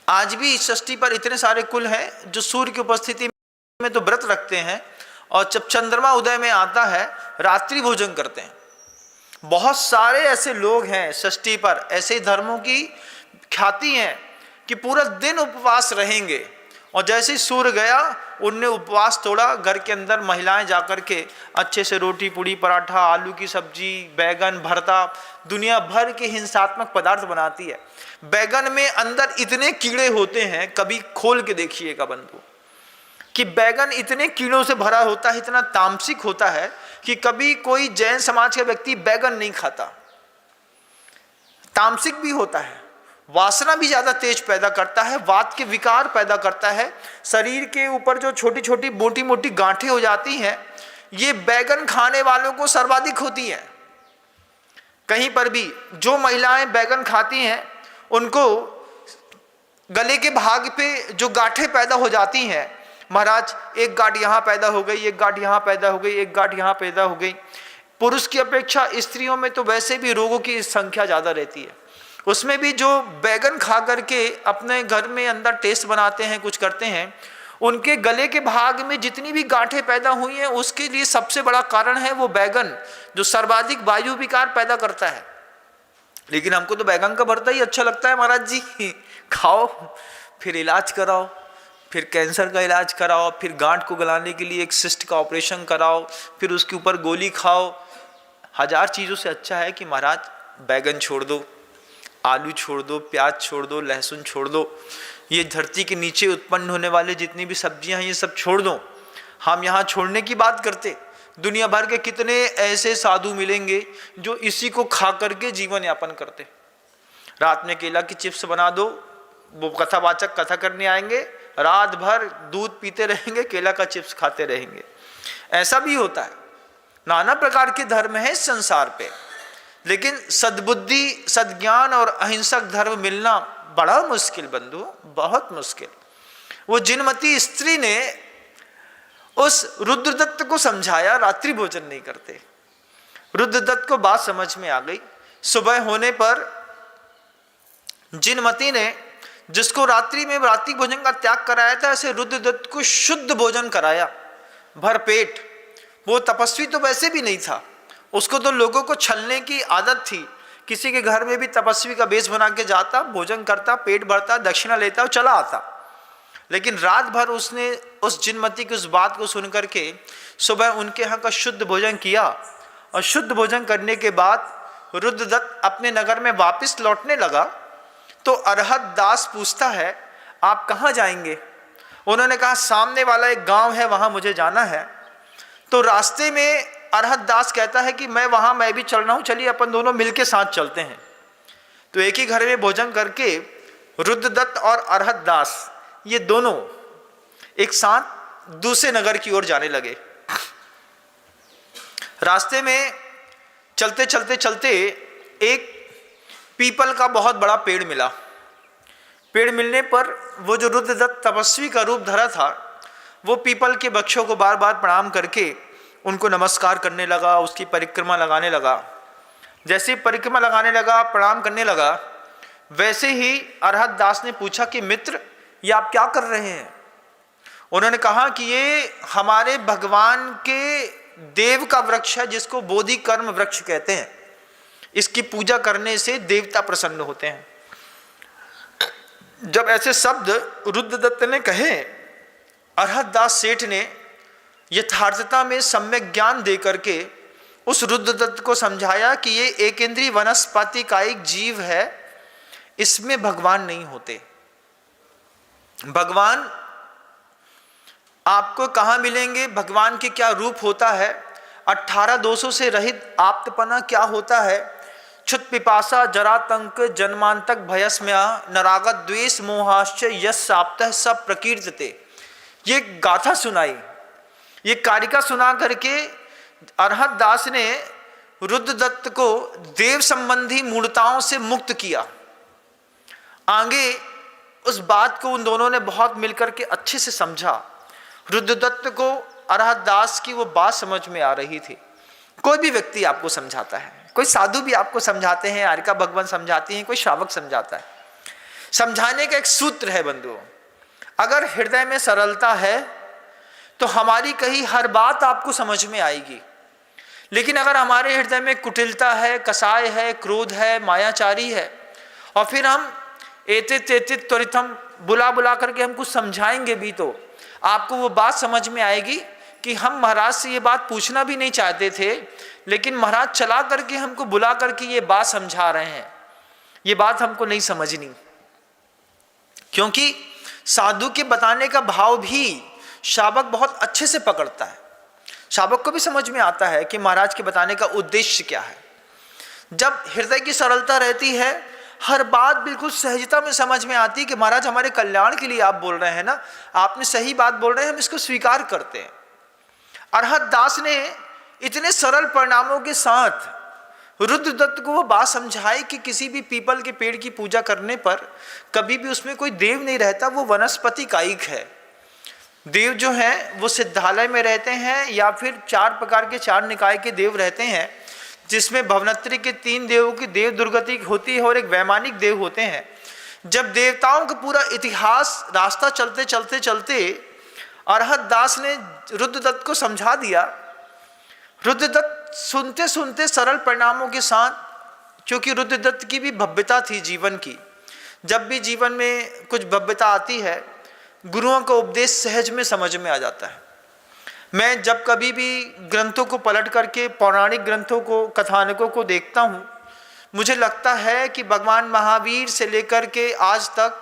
आज भी इस सृष्टि पर इतने सारे कुल हैं जो सूर्य की उपस्थिति में तो व्रत रखते हैं और जब चंद्रमा उदय में आता है रात्रि भोजन करते हैं। बहुत सारे ऐसे लोग हैं षष्ठी पर, ऐसे धर्मों की ख्याति है कि पूरा दिन उपवास रहेंगे और जैसे ही सूर्य गया उनने उपवास तोड़ा, घर के अंदर महिलाएं जाकर के अच्छे से रोटी पूड़ी पराठा आलू की सब्जी बैगन भरता दुनिया भर के हिंसात्मक पदार्थ बनाती है। बैगन में अंदर इतने कीड़े होते हैं, कभी खोल के देखिएगा बंधु कि बैगन इतने कीड़ों से भरा होता है, इतना तामसिक होता है कि कभी कोई जैन समाज का व्यक्ति बैगन नहीं खाता। तामसिक भी होता है, वासना भी ज्यादा तेज पैदा करता है, वात के विकार पैदा करता है, शरीर के ऊपर जो छोटी छोटी मोटी मोटी गांठें हो जाती हैं ये बैगन खाने वालों को सर्वाधिक होती हैं। कहीं पर भी जो महिलाएं बैगन खाती हैं उनको गले के भाग पे जो गांठें पैदा हो जाती हैं, महाराज एक गांठ यहाँ पैदा हो गई, एक गांठ यहाँ पैदा हो गई, एक गांठ यहाँ पैदा हो गई। पुरुष की अपेक्षा स्त्रियों में तो वैसे भी रोगों की संख्या ज्यादा रहती है। उसमें भी जो बैगन खा करके अपने घर में अंदर टेस्ट बनाते हैं कुछ करते हैं, उनके गले के भाग में जितनी भी गांठें पैदा हुई हैं उसके लिए सबसे बड़ा कारण है वो बैगन, जो सर्वाधिक वायु विकार पैदा करता है। लेकिन हमको तो बैगन का भरता ही अच्छा लगता है महाराज जी। खाओ, फिर इलाज कराओ, फिर कैंसर का इलाज कराओ, फिर गांठ को गलाने के लिए एक सिस्ट का ऑपरेशन कराओ, फिर उसके ऊपर गोली खाओ। हजार चीज़ों से अच्छा है कि महाराज बैगन छोड़ दो, आलू छोड़ दो, प्याज छोड़ दो, लहसुन छोड़ दो, ये धरती के नीचे उत्पन्न होने वाले जितनी भी सब्जियां हैं ये सब छोड़ दो। हम यहाँ छोड़ने की बात करते, दुनिया भर के कितने ऐसे साधु मिलेंगे जो इसी को खा करके जीवन यापन करते। रात में केला की चिप्स बना दो, वो कथावाचक कथा करने आएंगे, रात भर दूध पीते रहेंगे, केला का चिप्स खाते रहेंगे। ऐसा भी होता है। नाना प्रकार के धर्म है इस संसार पे, लेकिन सद्बुद्धि सद्ज्ञान और अहिंसक धर्म मिलना बड़ा मुश्किल बंधु, बहुत मुश्किल। वो जिनमती स्त्री ने उस रुद्रदत्त को समझाया रात्रि भोजन नहीं करते। रुद्रदत्त को बात समझ में आ गई। सुबह होने पर जिनमती ने जिसको रात्रि में रात्रि भोजन का त्याग कराया था, ऐसे रुद्रदत्त को शुद्ध भोजन कराया भरपेट। वो तपस्वी तो वैसे भी नहीं था, उसको तो लोगों को छलने की आदत थी। किसी के घर में भी तपस्वी का वेश बना के जाता, भोजन करता, पेट भरता, दक्षिणा लेता और चला आता। लेकिन रात भर उसने उस जिनमती की उस बात को सुनकर के सुबह उनके यहाँ का शुद्ध भोजन किया और शुद्ध भोजन करने के बाद रुद्रदत्त अपने नगर में वापस लौटने लगा तो अरहत दास पूछता है आप कहाँ जाएंगे? उन्होंने कहा सामने वाला एक गांव है वहां मुझे जाना है। तो रास्ते में अरहत दास कहता है कि मैं भी चल रहा हूं, चलिए अपन दोनों मिलके साथ चलते हैं। तो एक ही घर में भोजन करके रुद्रदत्त और अरहत दास ये दोनों एक साथ दूसरे नगर की ओर जाने लगे। रास्ते में चलते चलते चलते एक पीपल का बहुत बड़ा पेड़ मिला। पेड़ मिलने पर वो जो रुद्रदत्त तपस्वी का रूप धरा था वो पीपल के वृक्षों को बार बार प्रणाम करके उनको नमस्कार करने लगा, उसकी परिक्रमा लगाने लगा। जैसे ही परिक्रमा लगाने लगा, प्रणाम करने लगा, वैसे ही अरहत दास ने पूछा कि मित्र ये आप क्या कर रहे हैं? उन्होंने कहा कि ये हमारे भगवान के देव का वृक्ष है जिसको बोधि कर्म वृक्ष कहते हैं। इसकी पूजा करने से देवता प्रसन्न होते हैं। जब ऐसे शब्द रुद्रदत्त ने कहे, अरहत दास सेठ ने यथार्थता में सम्यक ज्ञान देकर के उस रुद्रदत्त को समझाया कि ये एक इंद्रिय वनस्पति का एक जीव है, इसमें भगवान नहीं होते। भगवान आपको कहाँ मिलेंगे, भगवान के क्या रूप होता है, 18 दोषों से रहित आप्तपना क्या होता है, क्षुत पिपासा जरातंक जन्मांतक भयस्म्या नरागत द्वेष मोहाश्च यस साप्तः सब प्रकीर्तते। ये गाथा सुनाई, ये कारिका सुना करके अरहत दास ने रुद्रदत्त को देव संबंधी मूढ़ताओं से मुक्त किया। आगे उस बात को उन दोनों ने बहुत मिलकर के अच्छे से समझा। रुद्रदत्त को अरहत दास की वो बात समझ में आ रही थी। कोई भी व्यक्ति आपको समझाता है, कोई साधु भी आपको समझाते हैं, आर्यका भगवान समझाती हैं, कोई श्रावक समझाता है। समझाने का एक सूत्र है बंधुओं, अगर हृदय में सरलता है तो हमारी कही हर बात आपको समझ में आएगी। लेकिन अगर हमारे हृदय में कुटिलता है, कसाय है, क्रोध है, मायाचारी है, और फिर हम एते तेते त्वरितम बुला बुला करके हम कुछ समझाएंगे भी, तो आपको वो बात समझ में आएगी कि हम महाराज से ये बात पूछना भी नहीं चाहते थे, लेकिन महाराज चला करके हमको बुला करके ये बात समझा रहे हैं, ये बात हमको नहीं समझनी। क्योंकि साधु के बताने का भाव भी शावक बहुत अच्छे से पकड़ता है। शावक को भी समझ में आता है कि महाराज के बताने का उद्देश्य क्या है। जब हृदय की सरलता रहती है, हर बात बिल्कुल सहजता में समझ में आती है कि महाराज हमारे कल्याण के लिए आप बोल रहे हैं ना, आपने सही बात बोल रहे हैं, हम इसको स्वीकार करते हैं। अरहत दास ने इतने सरल परिणामों के साथ रुद्रदत्त को वो बात समझाई कि किसी भी पीपल के पेड़ की पूजा करने पर कभी भी उसमें कोई देव नहीं रहता, वो वनस्पति कायिक है। देव जो हैं वो सिद्धालय में रहते हैं या फिर 4 प्रकार के 4 निकाय के देव रहते हैं, जिसमें भवनत्री के 3 देवों की देव दुर्गति होती है और एक वैमानिक देव होते हैं। जब देवताओं का पूरा इतिहास रास्ता चलते चलते चलते अरहत दास ने रुद्रदत्त को समझा दिया। रुद्रदत्त सुनते सुनते सरल परिणामों के साथ, क्योंकि रुद्रदत्त की भी भव्यता थी जीवन की, जब भी जीवन में कुछ भव्यता आती है गुरुओं का उपदेश सहज में समझ में आ जाता है। मैं जब कभी भी ग्रंथों को पलट करके पौराणिक ग्रंथों को, कथानकों को देखता हूँ, मुझे लगता है कि भगवान महावीर से लेकर के आज तक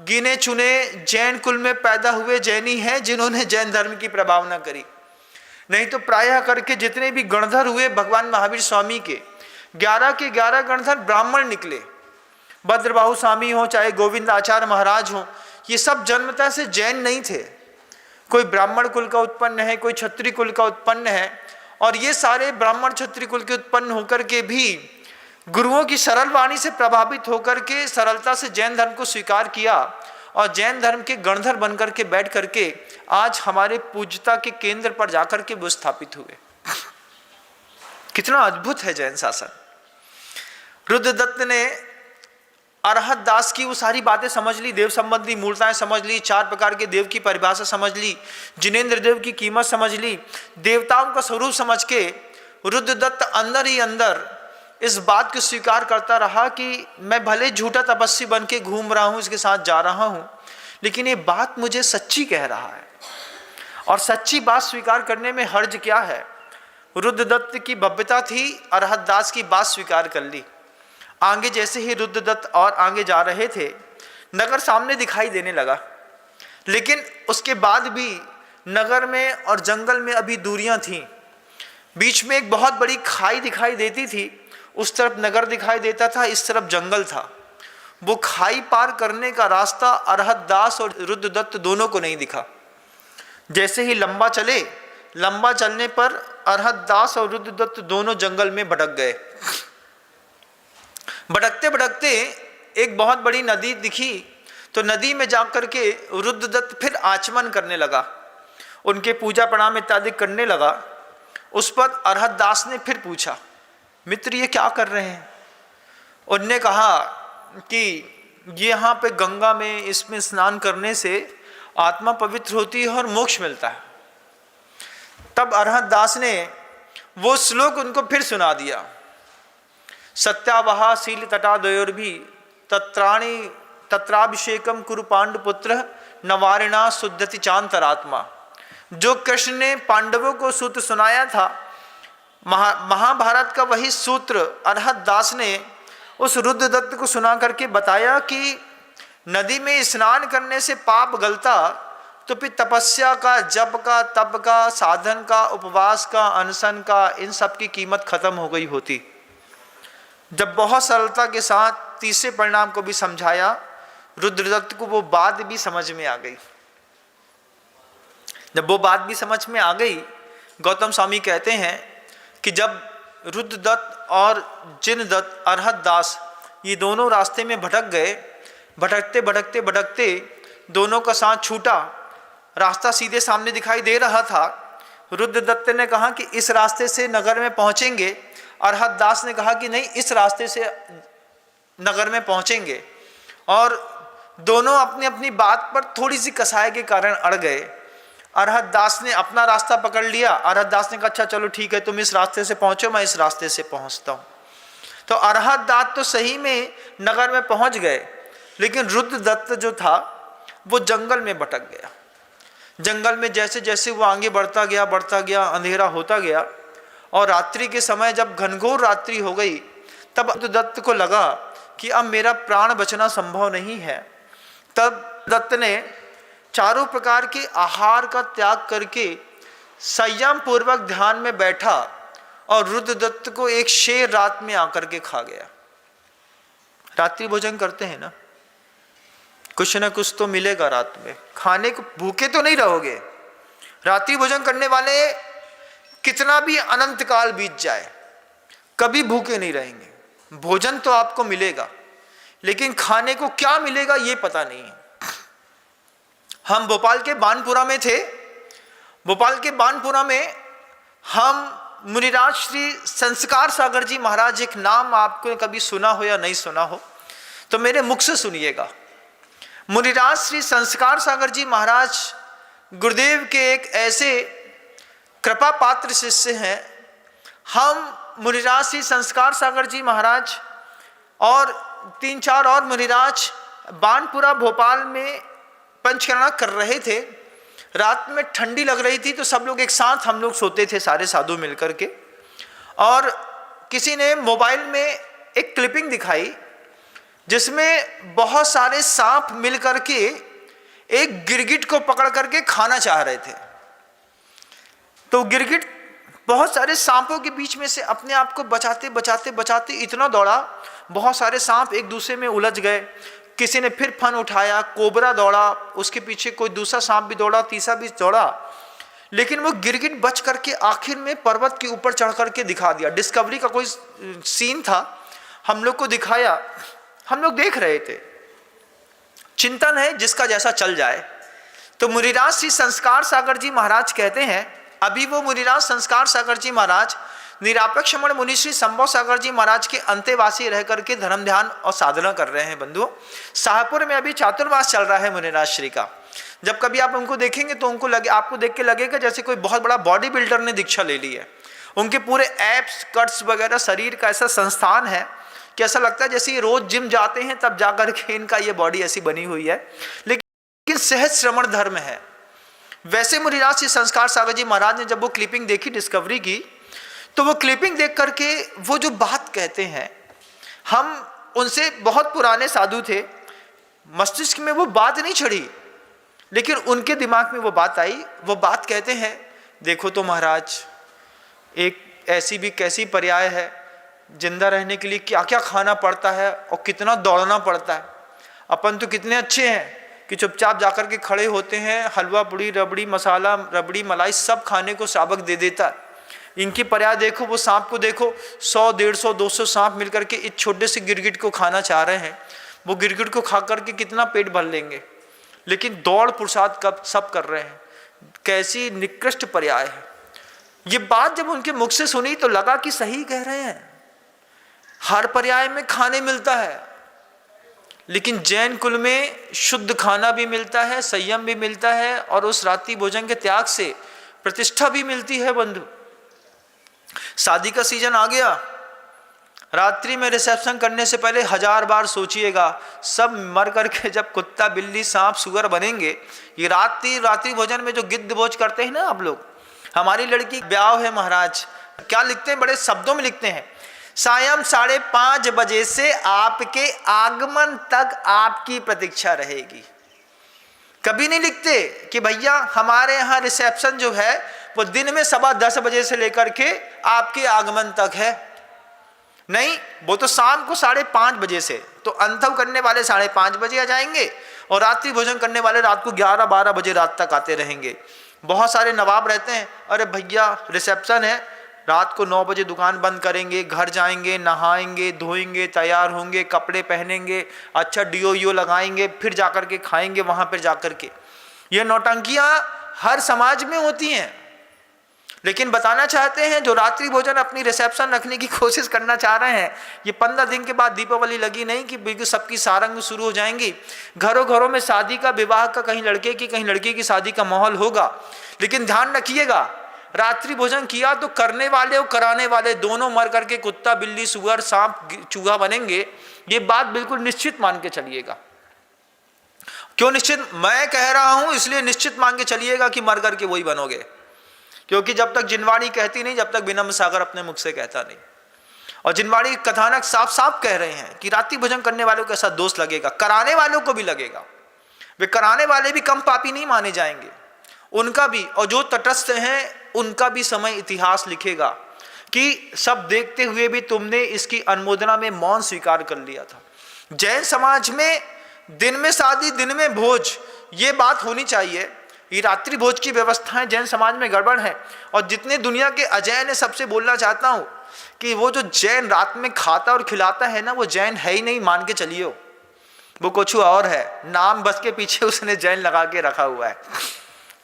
गिने चुने जैन कुल में पैदा हुए जैनी हैं जिन्होंने जैन धर्म की प्रभावना करी। नहीं तो प्रायः करके जितने भी गणधर हुए भगवान महावीर स्वामी के 11 के 11 गणधर ब्राह्मण निकले। भद्रबाहु स्वामी हो चाहे गोविंद आचार्य महाराज हो, ये सब जन्मतः से जैन नहीं थे। कोई ब्राह्मण कुल का उत्पन्न है, कोई क्षत्रिय कुल का उत्पन्न है, और ये सारे ब्राह्मण क्षत्रिय कुल के उत्पन्न होकर के भी गुरुओं की सरल वाणी से प्रभावित होकर के सरलता से जैन धर्म को स्वीकार किया और जैन धर्म के गणधर बनकर के बैठ करके आज हमारे पूज्यता के केंद्र पर जाकर के वो स्थापित हुए। कितना अद्भुत है जैन शासन। रुद्रदत्त ने अरहत दास की वो सारी बातें समझ ली, देव संबंधी मूलताएं समझ ली, 4 प्रकार के देव की परिभाषा समझ ली, जिनेंद्र देव की कीमत समझ ली, देवताओं का स्वरूप समझ के रुद्रदत्त अंदर ही अंदर इस बात को स्वीकार करता रहा कि मैं भले झूठा तपस्वी बन के घूम रहा हूँ, इसके साथ जा रहा हूँ, लेकिन ये बात मुझे सच्ची कह रहा है। और सच्ची बात स्वीकार करने में हर्ज क्या है। रुद्रदत्त की भव्यता थी, अरहत दास की बात स्वीकार कर ली। आगे जैसे ही रुद्रदत्त और आगे जा रहे थे, नगर सामने दिखाई देने लगा, लेकिन उसके बाद भी नगर में और जंगल में अभी दूरियां थीं। बीच में एक बहुत बड़ी खाई दिखाई देती थी, उस तरफ नगर दिखाई देता था, इस तरफ जंगल था। वो खाई पार करने का रास्ता अरहत दास और रुद्रदत्त दोनों को नहीं दिखा। जैसे ही लंबा चलने पर अरहत दास और रुद्रदत्त दोनों जंगल में भटक गए। भटकते भटकते एक बहुत बड़ी नदी दिखी, तो नदी में जाकर के रुद्रदत्त फिर आचमन करने लगा, उनके पूजा प्रणाम इत्यादि करने लगा। उस पर अरहत दास ने फिर पूछा, मित्र ये क्या कर रहे हैं? उनने कहा कि ये यहाँ पे गंगा में इसमें स्नान करने से आत्मा पवित्र होती है और मोक्ष मिलता है। तब अरहत दास ने वो श्लोक उनको फिर सुना दिया, सत्यावहा शील तटादयोर्भि तत्राभिषेकम कुरु पांडुपुत्र नवारिणा शुद्धति चांतरात्मा। जो कृष्ण ने पांडवों को सूत्र सुनाया था, महाभारत का वही सूत्र अरहत दास ने उस रुद्रदत्त को सुना करके बताया कि नदी में स्नान करने से पाप गलता, तो फिर तपस्या का, जप का, तप का, साधन का, उपवास का, अनशन का, इन सब की कीमत खत्म हो गई होती। जब बहुत सरलता के साथ तीसरे परिणाम को भी समझाया, रुद्रदत्त को वो बात भी समझ में आ गई। जब वो बात भी समझ में आ गई, गौतम स्वामी कहते हैं कि जब रुद्रदत्त और जिनदत्त, अरहत दास, ये दोनों रास्ते में भटक गए, भटकते भटकते भटकते दोनों का साथ छूटा, रास्ता सीधे सामने दिखाई दे रहा था। रुद्रदत्त ने कहा कि इस रास्ते से नगर में पहुंचेंगे, अरहत दास ने कहा कि नहीं, इस रास्ते से नगर में पहुंचेंगे, और दोनों अपनी अपनी बात पर थोड़ी सी कसाई के कारण अड़ गए। अरहत दास ने अपना रास्ता पकड़ लिया। अरहत दास ने कहा अच्छा चलो ठीक है, तुम इस रास्ते से पहुंचो, मैं इस रास्ते से पहुंचता हूं। तो अरहत दास तो सही में नगर में पहुंच गए, लेकिन रुद्रदत्त जो था वो जंगल में भटक गया। जंगल में जैसे जैसे वो आगे बढ़ता गया, अंधेरा होता गया, और रात्रि के समय जब घनघोर रात्रि हो गई, तब रुद्रदत्त को लगा कि अब मेरा प्राण बचना संभव नहीं है। तब दत्त ने चारों प्रकार के आहार का त्याग करके संयम पूर्वक ध्यान में बैठा, और रुद्रदत्त को एक शेर रात में आकर के खा गया। रात्रि भोजन करते हैं ना, कुछ ना कुछ तो मिलेगा रात में खाने को, भूखे तो नहीं रहोगे। रात्रि भोजन करने वाले कितना भी अनंत काल बीत जाए कभी भूखे नहीं रहेंगे। भोजन तो आपको मिलेगा, लेकिन खाने को क्या मिलेगा ये पता नहीं है। हम भोपाल के बानपुरा में थे। भोपाल के बानपुरा में हम मुनिराज श्री संस्कार सागर जी महाराज, एक नाम आपको कभी सुना हो या नहीं सुना हो तो मेरे मुख से सुनिएगा। मुनिराज श्री संस्कार सागर जी महाराज गुरुदेव के एक ऐसे कृपा पात्र शिष्य हैं। हम मुनिराज श्री संस्कार सागर जी महाराज और 3-4 और मुनिराज बानपुरा भोपाल में पंचकर्मा कर रहे थे। रात में ठंडी लग रही थी, तो सब लोग एक साथ हम लोग सोते थे, सारे साधु मिलकर के। और किसी ने मोबाइल में एक क्लिपिंग दिखाई जिसमें बहुत सारे सांप मिलकर के एक गिरगिट को पकड़ करके खाना चाह रहे थे। तो गिरगिट बहुत सारे सांपों के बीच में से अपने आप को बचाते बचाते बचाते इतना दौड़ा, बहुत सारे सांप एक दूसरे में उलझ गए। किसी ने फिर फन उठाया, कोबरा दौड़ा, उसके पीछे कोई दूसरा सांप भी दौड़ा, तीसरा भी दौड़ा, लेकिन वो गिरगिट बच करके आखिर में पर्वत के ऊपर चढ़ करके दिखा दिया। डिस्कवरी का कोई सीन था, हम लोग को दिखाया, हम लोग देख रहे थे। चिंतन है जिसका जैसा चल जाए। तो मुनिराज श्री संस्कार सागर जी महाराज कहते हैं, अभी वो मुनिराज संस्कार सागर जी महाराज निरापेक्ष मण मुनि श्री संभव सागर जी महाराज के अंतेवासी रह करके धर्म ध्यान और साधना कर रहे हैं। बंधुओं, शाहपुर में अभी चातुर्मास चल रहा है मुनिराज श्री का। जब कभी आप उनको देखेंगे तो आपको देख के लगेगा जैसे कोई बहुत बड़ा बॉडी बिल्डर ने दीक्षा ले ली है। उनके पूरे एप्स कट्स वगैरह शरीर का ऐसा संस्थान है कि ऐसा लगता है जैसे ये रोज जिम जाते हैं तब जाकर के इनका ये बॉडी ऐसी बनी हुई है, लेकिन सहज श्रमण धर्म है। वैसे मुनिराज श्री संस्कार सागर जी महाराज ने जब वो क्लिपिंग देखी डिस्कवरी की, तो वो क्लिपिंग देख करके वो जो बात कहते हैं, हम उनसे बहुत पुराने साधु थे, मस्तिष्क में वो बात नहीं चढ़ी, लेकिन उनके दिमाग में वो बात आई। वो बात कहते हैं, देखो तो महाराज, एक ऐसी भी कैसी पर्याय है, जिंदा रहने के लिए क्या क्या खाना पड़ता है और कितना दौड़ना पड़ता है। अपन तो कितने अच्छे हैं कि चुपचाप जाकर के खड़े होते हैं, हलवा पूड़ी रबड़ी मसाला रबड़ी मलाई सब खाने को शाबक दे देता है। इनकी पर्याय देखो, वो सांप को देखो, 100 150 200 सांप मिलकर के इस छोटे से गिरगिट को खाना चाह रहे हैं। वो गिरगिट को खा करके कितना पेट भर लेंगे, लेकिन दौड़ पुरुषार्थ कब सब कर रहे हैं। कैसी निकृष्ट पर्याय है। ये बात जब उनके मुख से सुनी तो लगा कि सही कह रहे हैं। हर पर्याय में खाने मिलता है, लेकिन जैन कुल में शुद्ध खाना भी मिलता है, संयम भी मिलता है, और उस रात्रि भोजन के त्याग से प्रतिष्ठा भी मिलती है। बंधु, शादी का सीजन आ गया, रात्रि में रिसेप्शन करने से पहले 1000 बार सोचिएगा, सब मर करके जब कुत्ता बिल्ली सांप सुअर बनेंगे। ये रात्रि भोजन में जो गिद्ध भोज करते हैं ना आप लोग, हमारी लड़की ब्याह है महाराज, क्या लिखते हैं, बड़े शब्दों में लिखते हैं, सायं 5:30 बजे से आपके आगमन तक आपकी प्रतीक्षा रहेगी। कभी नहीं लिखते कि भैया हमारे यहाँ रिसेप्शन जो है वो दिन में 10:15 बजे से लेकर के आपके आगमन तक है। नहीं, वो तो शाम को 5:30 बजे से। तो अंतव करने वाले 5:30 बजे आ जाएंगे और रात्रि भोजन करने वाले रात को 11-12 बजे रात तक आते रहेंगे। बहुत सारे नवाब रहते हैं, अरे भैया रिसेप्शन है, रात को 9 बजे दुकान बंद करेंगे, घर जाएंगे, नहाएंगे धोएंगे, तैयार होंगे, कपड़े पहनेंगे, अच्छा डीओ लगाएंगे, फिर जाकर के खाएंगे वहाँ पर जाकर के। ये नौटंकियाँ हर समाज में होती हैं, लेकिन बताना चाहते हैं जो रात्रि भोजन अपनी रिसेप्शन रखने की कोशिश करना चाह रहे हैं, ये 15 दिन के बाद दीपावली लगी नहीं कि बिल्कुल सबकी सारंग शुरू हो जाएंगी। घरों घरों में शादी का, विवाह का, कहीं लड़के की कहीं लड़की की शादी का माहौल होगा। लेकिन ध्यान रखिएगा, रात्रि भोजन किया तो करने वाले और कराने वाले दोनों मर करके कुत्ता, बिल्ली, सुअर, सांप, चूहा बनेंगे। ये बात बिल्कुल निश्चित मान के चलिएगा। क्यों निश्चित? मैं कह रहा हूं इसलिए निश्चित मान के चलिएगा कि मर करके वही बनोगे। क्योंकि जब तक जिनवाणी कहती नहीं, जब तक विनम्र सागर अपने मुख से कहता नहीं। और जिनवाणी कथानक साफ साफ कह रहे हैं कि रात्रि भोजन करने वालों के साथ दोष लगेगा, कराने वालों को भी लगेगा। वे कराने वाले भी कम पापी नहीं माने जाएंगे, उनका भी, और जो तटस्थ हैं उनका भी समय इतिहास लिखेगा कि सब देखते हुए भी तुमने इसकी अनुमोदना में मौन स्वीकार कर लिया था। जैन समाज में दिन में शादी, दिन में भोज, ये बात होनी चाहिए। ये रात्रि भोज की व्यवस्थाएं जैन समाज में गड़बड़ है। और जितने दुनिया के अजैन है, सबसे बोलना चाहता हूं कि वो जो जैन रात में खाता और खिलाता है ना, वो जैन है ही नहीं, मान के चलिए। वो कुछ और है, नाम बस के पीछे उसने जैन लगा के रखा हुआ है।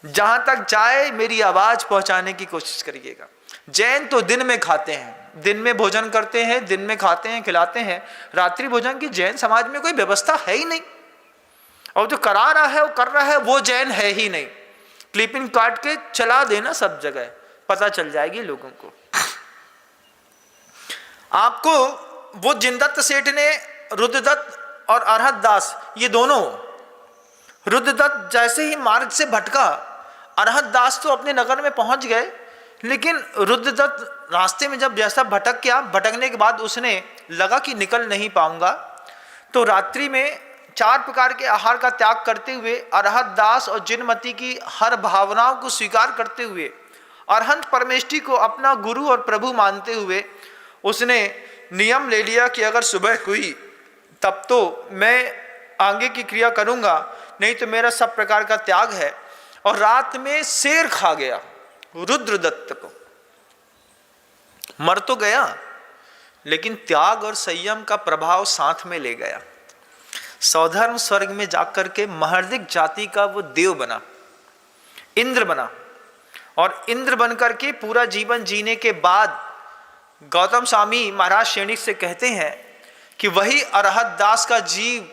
जहां तक जाए मेरी आवाज पहुंचाने की कोशिश करिएगा। जैन तो दिन में खाते हैं, दिन में भोजन करते हैं, दिन में खाते हैं, खिलाते हैं। रात्रि भोजन की जैन समाज में कोई व्यवस्था है ही नहीं। और जो करा रहा है, वो कर रहा है, वो जैन है ही नहीं। क्लिपिंग काट के चला देना सब जगह, पता चल जाएगी लोगों को। आपको वो जिनदत्त सेठ ने रुद्रदत्त और अरहत दास, ये दोनों, रुद्रदत्त जैसे ही मार्ग से भटका, अरहत दास तो अपने नगर में पहुंच गए। लेकिन रुद्रदत्त रास्ते में जब जैसा भटक गया, भटकने के बाद उसने लगा कि निकल नहीं पाऊंगा, तो रात्रि में 4 प्रकार के आहार का त्याग करते हुए, अरहत दास और जिनमती की हर भावनाओं को स्वीकार करते हुए, अरहंत परमेष्ठी को अपना गुरु और प्रभु मानते हुए, उसने नियम ले लिया कि अगर सुबह हुई तब तो मैं आगे की क्रिया करूंगा, नहीं तो मेरा सब प्रकार का त्याग है। और रात में शेर खा गया रुद्रदत्त को। मर तो गया, लेकिन त्याग और संयम का प्रभाव साथ में ले गया। सौधर्म स्वर्ग में जाकर के महर्दिक जाति का वो देव बना, इंद्र बना। और इंद्र बनकर के पूरा जीवन जीने के बाद गौतम स्वामी महाराज शैणिक से कहते हैं कि वही अरहत दास का जीव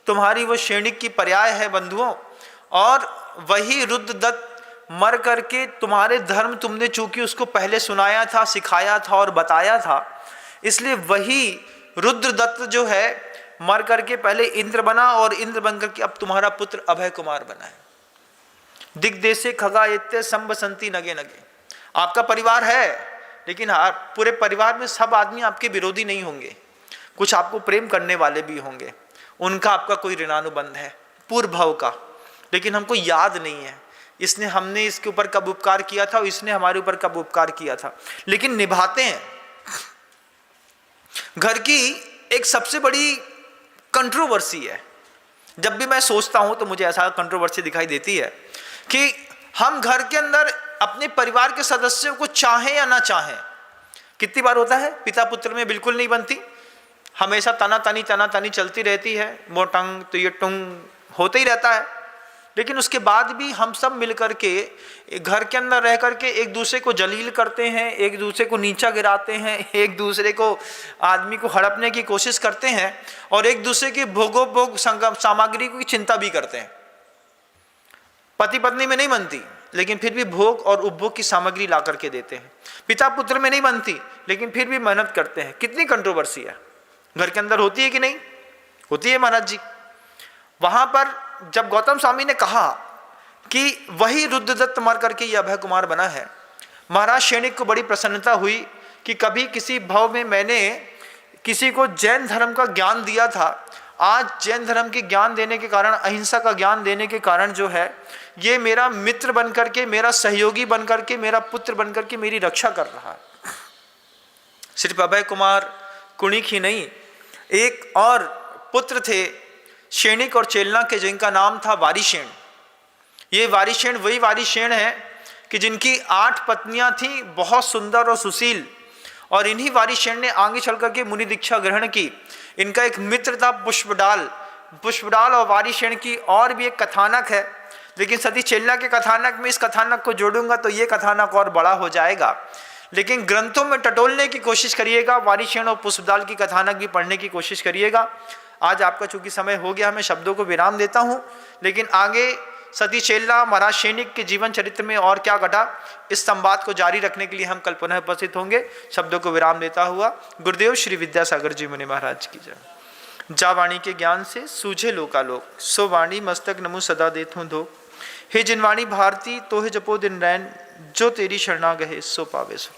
तुम्हारी वो शैणिक की पर्याय है बंधुओं। और वही रुद्रदत्त मर करके तुम्हारे धर्म तुमने चूंकि उसको पहले सुनाया था, सिखाया था और बताया था, इसलिए वही रुद्रदत्त जो है मर करके पहले इंद्र बना और इंद्र बनकर के अब तुम्हारा पुत्र अभय कुमार बना है। दिग्देशे खगायत्य संबसंती नगे नगे। आपका परिवार है, लेकिन पूरे परिवार में सब आदमी आपके विरोधी नहीं होंगे, कुछ आपको प्रेम करने वाले भी होंगे। उनका आपका कोई ऋणानुबंध है पूर्व भाव का, लेकिन हमको याद नहीं है इसने हमने इसके ऊपर कब उपकार किया था और इसने हमारे ऊपर कब उपकार किया था, लेकिन निभाते हैं। घर की एक सबसे बड़ी कंट्रोवर्सी है, जब भी मैं सोचता हूं तो मुझे ऐसा कंट्रोवर्सी दिखाई देती है कि हम घर के अंदर अपने परिवार के सदस्यों को चाहें या ना चाहें। कितनी बार होता है पिता पुत्र में बिल्कुल नहीं बनती, हमेशा तना तनी चलती रहती है, मोटंग तो ये टुंग होता ही रहता है। लेकिन उसके बाद भी हम सब मिलकर के घर के अंदर रह करके एक दूसरे को जलील करते हैं, एक दूसरे को नीचा गिराते हैं, एक दूसरे को आदमी को हड़पने की कोशिश करते हैं और एक दूसरे की भोगोपभोग सामग्री की चिंता भी करते हैं। पति पत्नी में नहीं बनती, लेकिन फिर भी भोग और उपभोग की सामग्री ला करके देते हैं। पिता पुत्र में नहीं बनती, लेकिन फिर भी मेहनत करते हैं। कितनी कंट्रोवर्सी है घर के अंदर, होती है कि नहीं होती है महाराज जी। वहां पर जब गौतम स्वामी ने कहा कि वही रुद्रदत्त मर करके ये अभय कुमार बना है, महाराज शैणिक को बड़ी प्रसन्नता हुई कि कभी किसी भाव में मैंने किसी को जैन धर्म का ज्ञान दिया था, आज जैन धर्म के ज्ञान देने के कारण, अहिंसा का ज्ञान देने के कारण जो है ये मेरा मित्र बनकर के, मेरा सहयोगी बनकर के, मेरा पुत्र बनकर के मेरी रक्षा कर रहा है। सिर्फ अभय कुमार कुणिक ही नहीं, एक और पुत्र थे शैणिक और चेलना के, जिनका नाम था वारिशेन। ये वारिशेन वही वारिशेन है कि जिनकी 8 पत्नियां थीं, बहुत सुंदर और सुशील, और इन्हीं वारिशेन ने आगे चल करके मुनि दीक्षा ग्रहण की। इनका एक मित्र था पुष्पडाल। पुष्पडाल और वारिशेन की और भी एक कथानक है, लेकिन सती चेलना के कथानक में इस कथानक को जोड़ूंगा तो ये कथानक और बड़ा हो जाएगा। लेकिन ग्रंथों में टटोलने की कोशिश करिएगा, वारिशेन और पुष्पदाल की कथानक भी पढ़ने की कोशिश करिएगा। आज आपका चूंकि समय हो गया, मैं शब्दों को विराम देता हूँ, लेकिन आगे सती चेलना महाराज सैनिक के जीवन चरित्र में और क्या घटा, इस संवाद को जारी रखने के लिए हम कल पुनः उपस्थित होंगे। शब्दों को विराम देता हुआ गुरुदेव श्री विद्यासागर जी मुनि महाराज की जय। जा वाणी के ज्ञान से सूझे लोकालोक, सो वाणी मस्तक नमो सदा देथुं धो। हे जिनवाणी भारती तो है जपो दिन रैन, जो तेरी शरणा गहे सो पावे सुख।